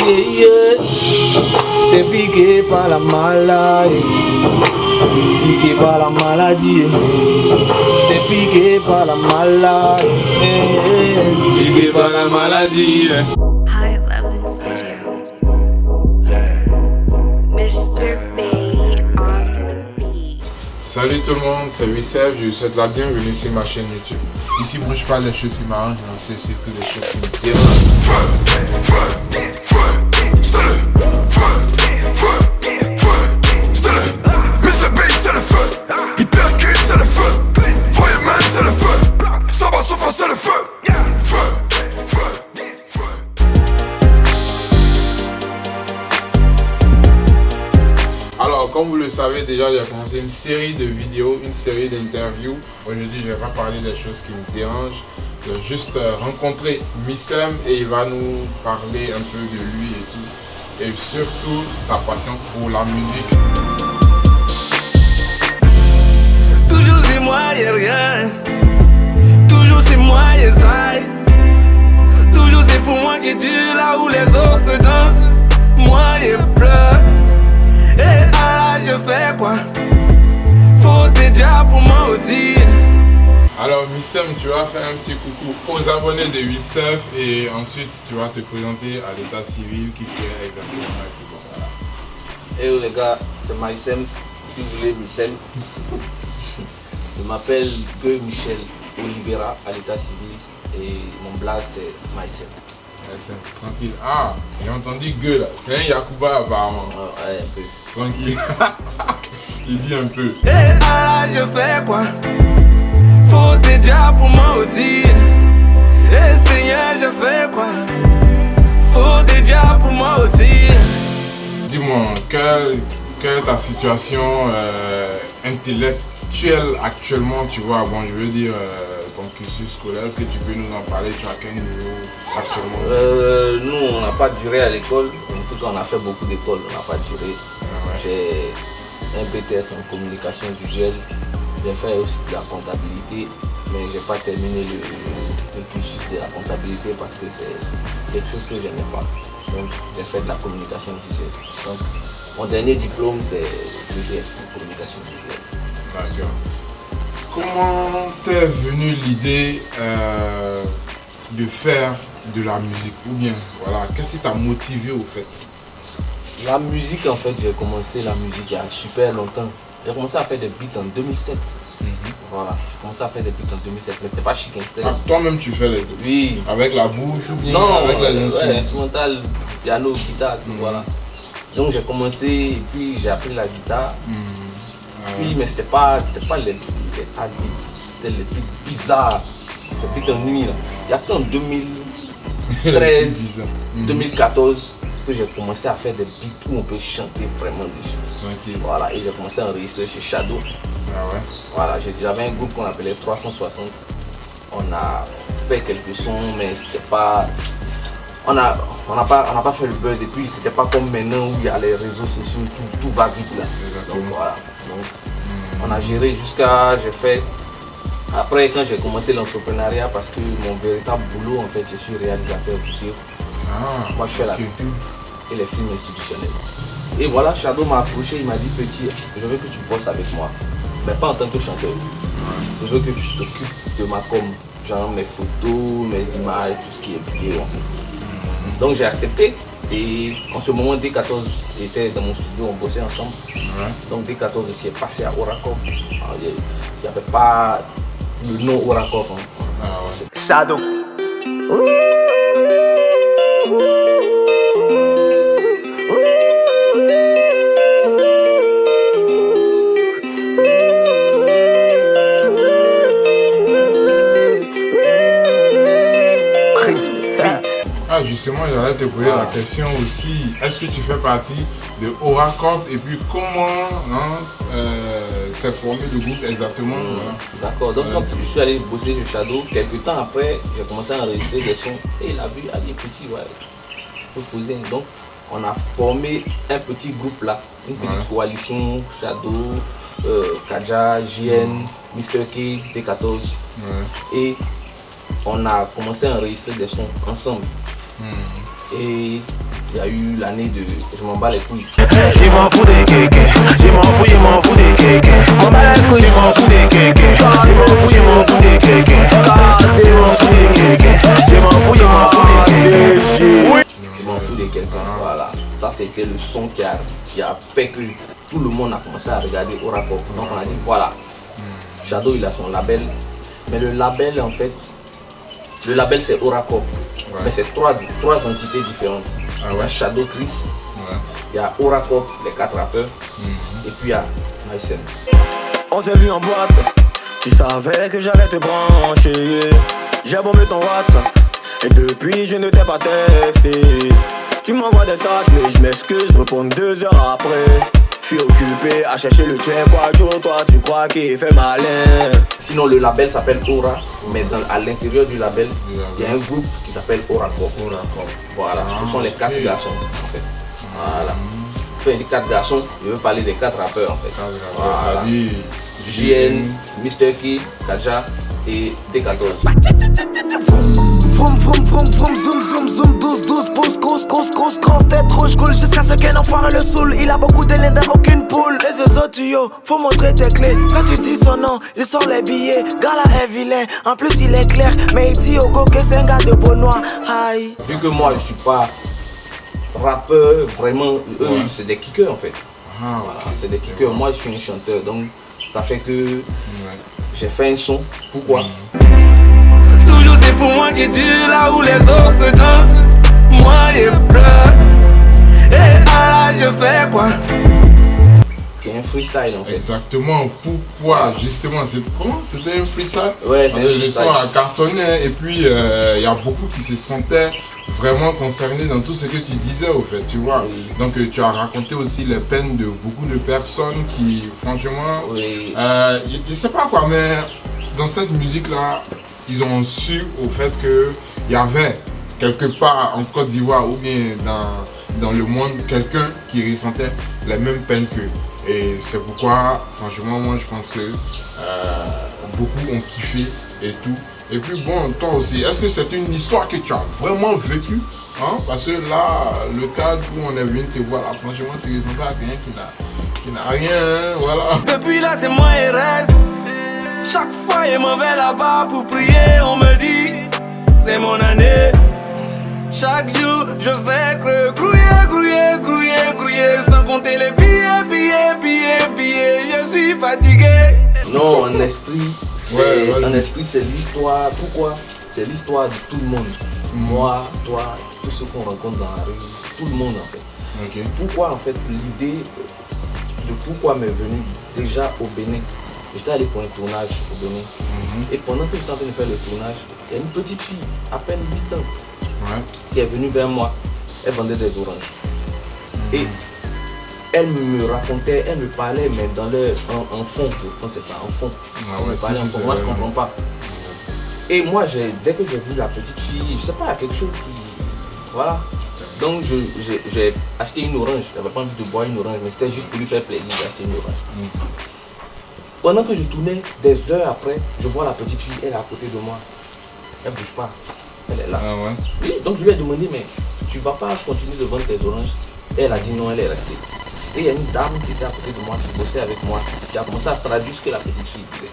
T'es piqué par la maladie. Piqué par la maladie. T'es piqué par la maladie. Piqué par la maladie. High Level Studio. Mr. Bay on the beat. Salut tout le monde, c'est Wissef, je vous souhaite la bienvenue sur ma chaîne YouTube. Ici, moi je parle des choses qui m'arrangent, mais aussi surtout des choses qui me dérangent. Mr. Bay c'est le feu, il percute c'est le feu, Fireman c'est le feu, ça va souffrir c'est le feu, Alors, comme vous le savez déjà, j'ai commencé une série de vidéos, une série d'interviews. Aujourd'hui, je ne vais pas parler des choses qui me dérangent. Je vais juste rencontrer Missem et il va nous parler un peu de lui et tout. Et surtout, sa passion pour la musique. Toujours c'est moi et rien. Toujours c'est moi et ça. Toujours c'est pour moi que tu là où les autres dansent. Moi et pleure. Et là je fais quoi? Faut déjà pour moi aussi. Alors Missem, tu vas faire un petit coucou aux abonnés de Wissef et ensuite tu vas te présenter à l'état civil qui tu es exactement. Voilà. Hello les gars, c'est Missem, si vous voulez Missem. Je m'appelle Gueux Michel Oliveira à l'état civil et mon blaze c'est Missem. C'est tranquille. Ah, j'ai entendu gueule là. C'est un Yakuba apparemment. Ouais, un peu. Tranquille. Il dit un peu. Et là je fais quoi? Faut déjà pour moi aussi. Et Seigneur je fais quoi? Faut déjà pour moi aussi. Dis-moi, quelle est ta situation intellectuelle actuellement, tu vois? Bon, je veux dire, ton cursus scolaire, est-ce que tu peux nous en parler? Tu as quel niveau actuellement? Nous on n'a pas duré à l'école, en tout cas on a fait beaucoup d'écoles, on n'a pas duré. J'ai un BTS en communication visuelle, j'ai fait aussi de la comptabilité, mais j'ai pas terminé le cursus de la comptabilité parce que c'est quelque chose que je n'aimais pas. Donc j'ai fait de la communication visuelle. Donc mon dernier diplôme c'est BTS en communication visuelle. D'accord. Comment t'es venue l'idée de faire de la musique? Ou bien, voilà, qu'est-ce qui t'a motivé au fait? La musique, en fait, j'ai commencé la musique il y a super longtemps. J'ai commencé à faire des beats en 2007. Voilà, j'ai commencé à faire des beats en 2007, mais c'était pas chic. Ah, toi-même tu fais les beats? Oui. Avec la bouche ou bien Non, avec les instruments? instrumental, piano, guitare, tout, voilà. Donc j'ai commencé et puis j'ai appris la guitare. Puis, mais c'était pas les hard beats, c'était les beats bizarres, les beats en nuit là. Il y a qu'en 2013, 2014 que j'ai commencé à faire des beats où on peut chanter vraiment dessus. Okay. Voilà, et j'ai commencé à enregistrer chez Shadow. Ah ouais. Voilà, j'avais un groupe qu'on appelait 360. On a fait quelques sons, mais c'était pas. On n'a pas fait le buzz et puis c'était pas comme maintenant où il y a les réseaux sociaux, tout va vite là. Donc voilà. Donc, on a géré jusqu'à. J'ai fait. Après, quand j'ai commencé l'entrepreneuriat, parce que mon véritable boulot, en fait, je suis réalisateur vidéo. Ah, moi, je fais la pub et les films institutionnels. Et voilà, Shadow m'a approché, il m'a dit petit, je veux que tu bosses avec moi, mais pas en tant que chanteur. Je veux que tu t'occupes de ma com, genre mes photos, mes images, tout ce qui est vidéo en fait. Donc j'ai accepté et en ce moment D14 était dans mon studio, on bossait ensemble. Donc D14 s'y est passé à Oracle. Il n'y avait pas le nom Oracle. Shadow. Ah justement, j'allais te poser la question aussi. Est-ce que tu fais partie de Oracle et puis comment s'est formé le groupe exactement? D'accord, donc quand je suis allé bosser chez Shadow, quelques temps après, j'ai commencé à enregistrer des sons et il a vu, a dit petit, ouais, je peux poser. Donc on a formé un petit groupe là, une petite coalition, Shadow, Kaja, JN, Mr. K, D14 et on a commencé à enregistrer des sons ensemble. Et il y a eu l'année de Je m'en bats les couilles. Je m'en fous des kékés, je m'en fous des kékés. M'en bats les couilles, je m'en fous des kékés. Je m'en fous des kékés. Je m'en fous des kékés. Je m'en fous des kékés. Je m'en fous de quelqu'un. Voilà. Ça c'était le son qui a fait que tout le monde a commencé à regarder Aura Pop. Donc on a dit voilà. Shadow il a son label. Mais le label en fait, le label c'est Aura Pop. Ouais. Mais c'est trois entités différentes. Ah Il y a ouais. Shadow Chris, Ouais. il y a Aura Pop, les 4 rappeurs, et puis il y a Mycen. On s'est vu en boîte, tu savais que j'allais te brancher. J'ai bombé ton WhatsApp, et depuis je ne t'ai pas texté. Tu m'envoies des messages, mais je m'excuse, je réponds 2 heures après. Je suis occupé à chercher le check, toi tu crois qu'il fait malin. Sinon le label s'appelle Aura, mais à l'intérieur du label, il y a un groupe qui s'appelle Aura Pop. Voilà, ce sont les 4 garçons en fait. Voilà. Enfin, les 4 garçons, je veux parler des 4 rappeurs en fait. Voilà. Ça dit JN, Mr. Key, Kaja et D14. Vroom vroom vroom vroom zoom zoom zoom 12 pouces cous grosse tête rouge cool jusqu'à ce qu'un enfoiré le saoule. Il a beaucoup de linda, aucune poule. Les yeux au tuyau, faut montrer tes clés. Quand tu dis son nom, il sort les billets. Gala est vilain, en plus il est clair. Mais il dit au go que c'est un gars de Beaunois. Aïe. Vu que moi je suis pas rappeur, vraiment, eux c'est des kickers en fait. Ah, Voilà, ok. c'est des kickers. Moi je suis un chanteur, donc ça fait que j'ai fait un son. Pourquoi? Toujours c'est pour moi qui tue là où les autres dansent. Moi je pleure. Et là je fais quoi? C'est un freestyle en fait. Exactement, pourquoi justement c'était un freestyle? Ouais, c'est un Le freestyle. son a cartonné et puis il y a beaucoup qui se sentaient vraiment concernés dans tout ce que tu disais au fait, tu vois. Oui. Donc tu as raconté aussi les peines de beaucoup de personnes qui franchement, Oui. je sais pas quoi, mais dans cette musique là, ils ont su au fait que il y avait quelque part en Côte d'Ivoire ou bien dans le monde quelqu'un qui ressentait les mêmes peines qu'eux. Et c'est pourquoi, franchement, moi je pense que beaucoup ont kiffé et tout. Et puis bon, toi aussi, est-ce que c'est une histoire que tu as vraiment vécue, hein? Parce que là, le cadre où on est venu te voir, là, franchement, c'est ressemblé à quelqu'un qui n'a rien, hein, voilà. Depuis là c'est moi et reste. Chaque fois il m'en vais là-bas pour prier. On me dit c'est mon année. Chaque jour je fais que grouiller sans compter les billets. Je suis fatigué. Non, en esprit, Ouais, vas-y. en esprit c'est l'histoire. Pourquoi? C'est l'histoire de tout le monde. Moi, toi, tous ceux qu'on rencontre dans la rue, tout le monde en fait. Ok. Pourquoi en fait l'idée de pourquoi m'est venue déjà au Bénin? J'étais allé pour un tournage au Bénin. Et pendant que j'étais en train de faire le tournage, il y a une petite fille, à peine 8 ans, Ouais. qui est venue vers moi. Elle vendait des oranges. Et elle me racontait, elle me parlait, mais dans leur en fond, je pense que c'est ça, en fond. Ah Elle ouais, me parlait si, en si, fond. c'est Moi je vrai. comprends pas. Et moi dès que j'ai vu la petite fille, je sais pas, il y a quelque chose qui. Voilà. Donc j'ai acheté une orange. J'avais pas envie de boire une orange, mais c'était juste pour lui faire plaisir d'acheter une orange. Pendant que je tournais, des heures après, je vois la petite fille, elle est à côté de moi. Elle bouge pas. Elle est là. Ah ouais. Oui, donc je lui ai demandé, mais tu vas pas continuer de vendre tes oranges? Et elle a dit non, elle est restée. Et il y a une dame qui était à côté de moi, qui bossait avec moi, qui a commencé à traduire ce que la petite fille disait.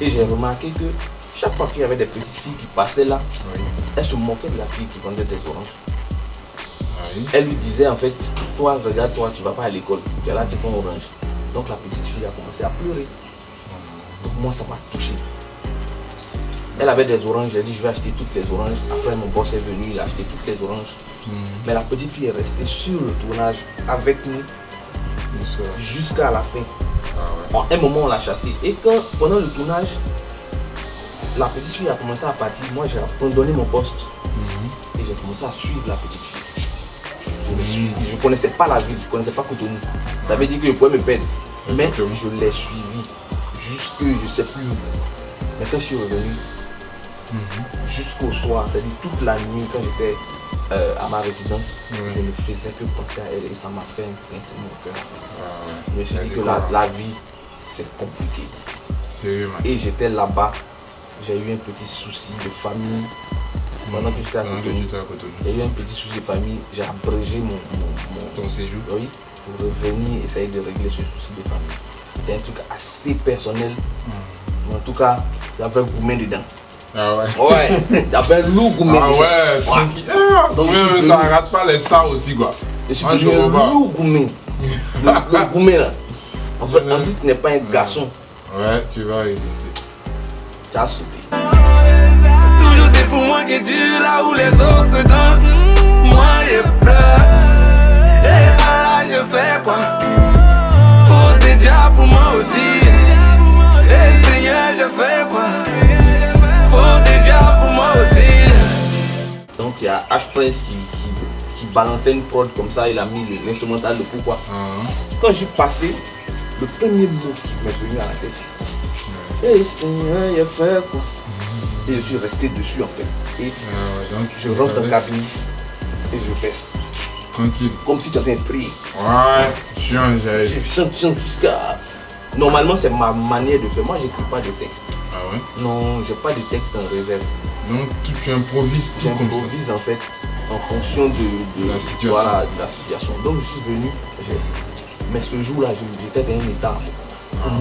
Et j'ai remarqué que chaque fois qu'il y avait des petites filles qui passaient là, Oui. elle se moquait de la fille qui vendait des oranges. Oui. Elle lui disait en fait, toi, regarde-toi, tu vas pas à l'école, tu es là, tu vends orange. Donc la petite fille a commencé à pleurer. Donc moi, ça m'a touché. Elle avait des oranges, j'ai dit je vais acheter toutes les oranges. Après mon boss est venu, il a acheté toutes les oranges. Mais la petite fille est restée sur le tournage avec nous jusqu'à la fin. À un moment on l'a chassée. Et quand pendant le tournage, la petite fille a commencé à partir, moi j'ai abandonné mon poste. Et j'ai commencé à suivre la petite fille. Je ne connaissais pas la ville, je ne connaissais pas Cotonou. Ça veut dire que je pouvais me perdre. Mais Exactement. je l'ai suivi jusque je ne sais plus où. Mais quand je suis revenu, jusqu'au soir, c'est-à-dire toute la nuit quand j'étais à ma résidence, je ne faisais que penser à elle et ça m'a fait un pincement au cœur. Je me suis dit que la vie, c'est compliqué. Sérieux, man. Et j'étais là-bas, j'ai eu un petit souci de famille. pendant que j'étais à Cotonou. Il y a eu un petit souci de famille, j'ai abrégé ton séjour. Oui, pour revenir essayer de régler ce souci de famille. C'était un truc assez personnel. Mais en tout cas, il y avait Goumé dedans. Ah ouais. Ouais, il y avait Lou Goumé. Ah ouais, tranquille. Donc même ça rate pas les stars aussi quoi. Je suis venu Lou Goumé. Le Goumé là. En fait, tu n'es pas un garçon. Ouais, tu vas résister. Tu as sauté. Toujours c'est pour moi que tu là où les autres dansent. Moi je pleure. Et là je fais quoi? Faut déjà pour moi aussi. Et Seigneur je fais quoi? Faut déjà pour moi aussi. Donc il y a H Prince qui balançait une prod comme ça, il a mis l'instrumental de pourquoi. Quand je suis passé, le premier mot qui m'est venu à la tête, hey Seigneur, il a fait quoi? Et je suis resté dessus en fait. Et donc, je rentre en cabine et je baisse. Tranquille. Comme si tu avais prié. Ouais, je chante jusqu'à. Normalement c'est ma manière de faire. Moi j'écris pas de texte. Ah ouais? Non, j'ai pas de texte en réserve. Donc tu improvises tout comme ça. J'improvise en fait en fonction de la situation. Voilà, de la situation. Donc je suis venu, mais ce jour-là j'étais dans un état.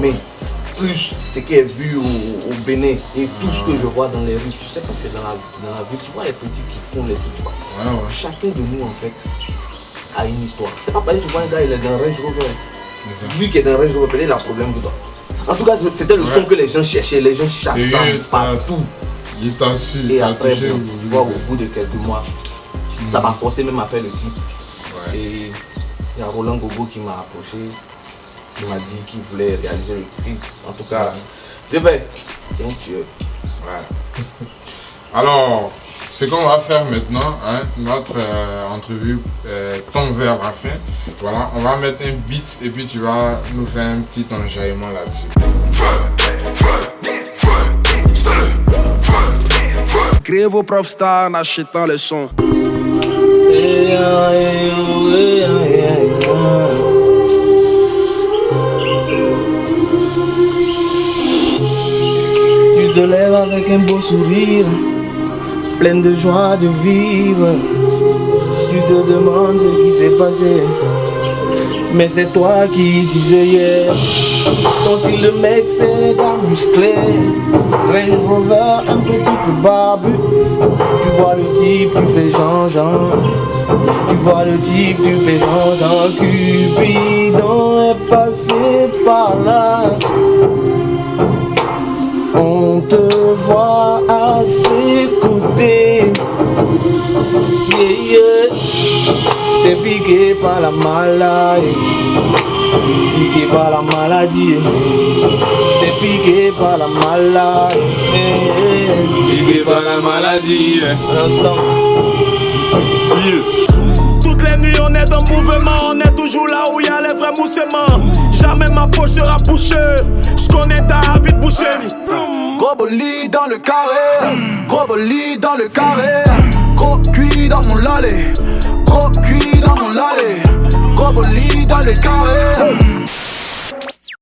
Mais plus ce qui est vu au Bénin et tout ce que je vois dans les rues, tu sais quand tu es dans la ville, tu vois les petits qui font les trucs. Chacun de nous en fait a une histoire. C'est pas parce que tu vois un gars il est dans un Range Rover. Lui qui est dans un Range Rover, il a un problème de toi. En tout cas c'était le son que les gens cherchaient, les gens cherchaient partout. Il t'a su, et après, tu vois, au bout de quelques mois, ça m'a forcé même à faire le clip. Et il y a Roland Gogo qui m'a approché, qui m'a dit qu'il voulait réaliser le clip. En tout cas, je vais, c'est un tueur. Voilà. Alors, ce qu'on va faire maintenant, hein, notre entrevue tend vers la fin. Voilà, on va mettre un beat et puis tu vas nous faire un petit enjaillement là-dessus. Créez vos propres stars en achetant le son. Tu te lèves avec un beau sourire, plein de joie de vivre. Tu te demandes ce qui s'est passé, mais c'est toi qui disais hier. Ton style de mec c'est les gars musclés, Range Rover un petit peu barbu. Tu vois le type, tu fais Jean-Jean. Tu vois le type, tu fais Jean-Jean. Cupidon est passé par là. On te voit à ses côtés. Yeah, yeah. T'es piqué par la maladie. Piqué par la maladie. T'es piqué par la maladie. Piqué par la maladie. Ensemble. Toutes les nuits on est dans le mouvement, on est toujours là où il y a les vrais moussements. Jamais ma poche sera bouchée, je connais ta vie de boucher. Gros bolide dans le carré, gros bolide dans le carré. Gros cuit dans mon lalé, gros cuit dans mon lalé. Gros bolide dans le carré,